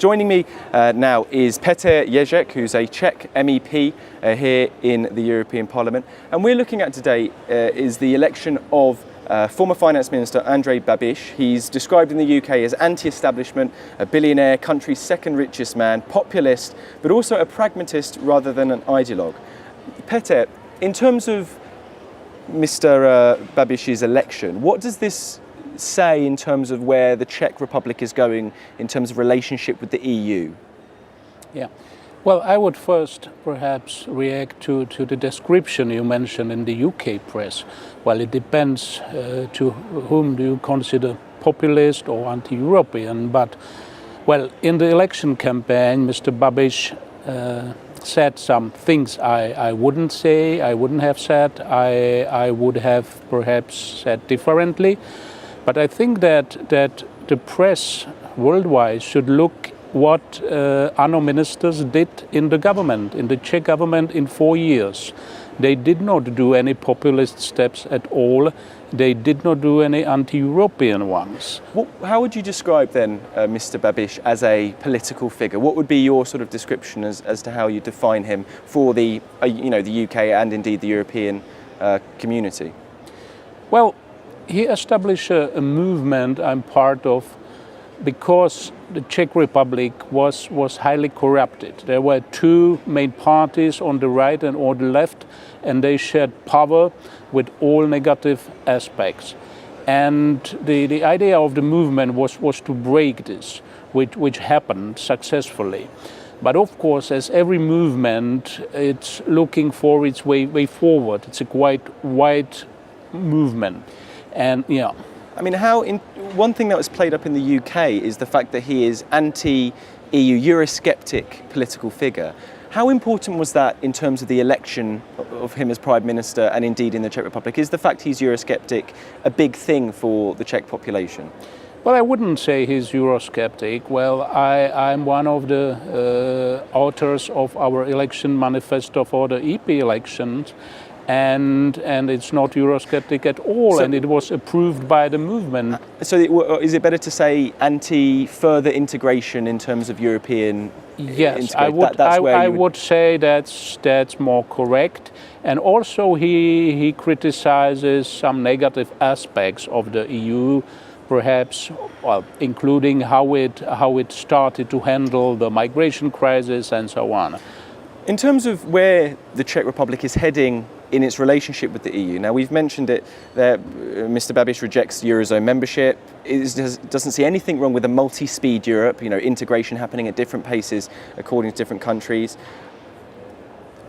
Joining me now is Petr Ježek, who's a Czech MEP here in the European Parliament. And we're looking at today is the election of former Finance Minister Andrej Babiš. He's described in the UK as anti-establishment, a billionaire, country's second richest man, populist, but also a pragmatist rather than an ideologue. Petr, in terms of Mr. Babiš's election, what does this say in terms of where the Czech Republic is going in terms of relationship with the EU? Yeah, well, I would first perhaps react to the description you mentioned in the UK press. Well, it depends to whom do you consider populist or anti-European, but well, in the election campaign, Mr. Babiš said some things I wouldn't say, I wouldn't have said, I would have perhaps said differently. But I think that the press worldwide should look what other ministers did in the government, in the Czech government in 4 years. They did not do any populist steps at all. They did not do any anti-European ones. Well, how would you describe then Mr. Babiš as a political figure? What would be your sort of description as to how you define him for the the UK and indeed the European community? Well, he established a movement I'm part of because the Czech Republic was highly corrupted. There were two main parties on the right and on the left, and they shared power with all negative aspects. And the idea of the movement was to break this, which happened successfully. But of course, as every movement, it's looking for its way forward. It's a quite wide movement. And yeah, I mean, one thing that was played up in the UK is the fact that he is anti-EU, Eurosceptic political figure. How important was that in terms of the election of him as Prime Minister and indeed in the Czech Republic? Is the fact he's Eurosceptic a big thing for the Czech population? Well, I wouldn't say he's Eurosceptic. Well, I'm one of the authors of our election manifesto for the EP elections. And it's not Eurosceptic at all, and it was approved by the movement. So is it better to say anti-further integration in terms of European Yes, I would say that's more correct. And also he criticizes some negative aspects of the EU, perhaps, well, including how it started to handle the migration crisis and so on. In terms of where the Czech Republic is heading in its relationship with the EU, now we've mentioned it that Mr. Babiš rejects Eurozone membership, doesn't see anything wrong with a multi-speed Europe, integration happening at different paces according to different countries.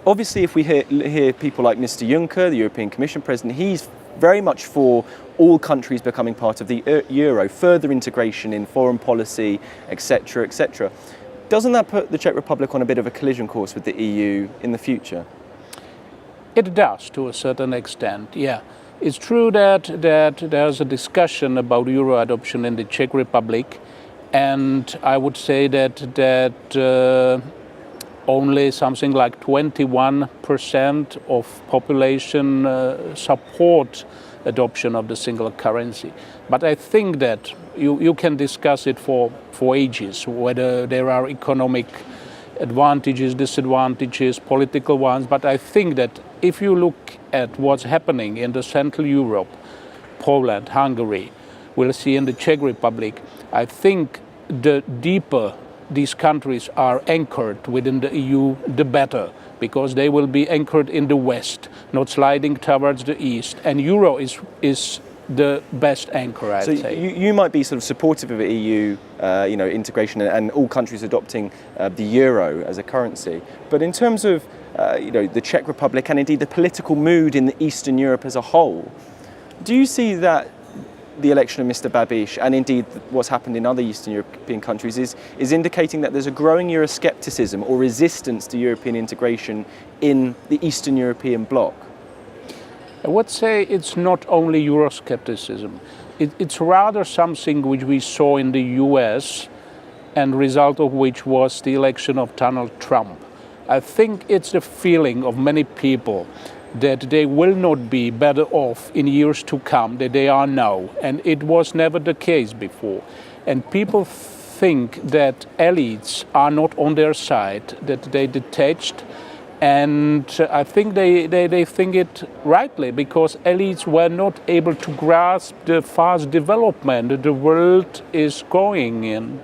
Obviously, if we hear people like Mr. Juncker, the European Commission President, he's very much for all countries becoming part of the Euro, further integration in foreign policy, etc., etc. Doesn't that put the Czech Republic on a bit of a collision course with the EU in the future? It does, to a certain extent, yeah. It's true that there's a discussion about Euro adoption in the Czech Republic, and I would say that only something like 21% of population support adoption of the single currency. But I think that you can discuss it for ages, whether there are economic advantages, disadvantages, political ones. But I think that if you look at what's happening in the Central Europe, Poland, Hungary, we'll see in the Czech Republic, I think the deeper these countries are anchored within the EU, the better, because they will be anchored in the West, not sliding towards the East. And Euro is the best anchor, I'd say. So you might be sort of supportive of EU, integration and all countries adopting the euro as a currency. But in terms of, the Czech Republic and indeed the political mood in the Eastern Europe as a whole, do you see that the election of Mr. Babiš and indeed what's happened in other Eastern European countries is indicating that there's a growing Euroscepticism or resistance to European integration in the Eastern European bloc? I would say it's not only Euroscepticism. It's rather something which we saw in the US, and the result of which was the election of Donald Trump. I think it's the feeling of many people that they will not be better off in years to come than they are now. And it was never the case before. And people think that elites are not on their side, that they detached. And I think they think it rightly, because elites were not able to grasp the fast development the world is going in.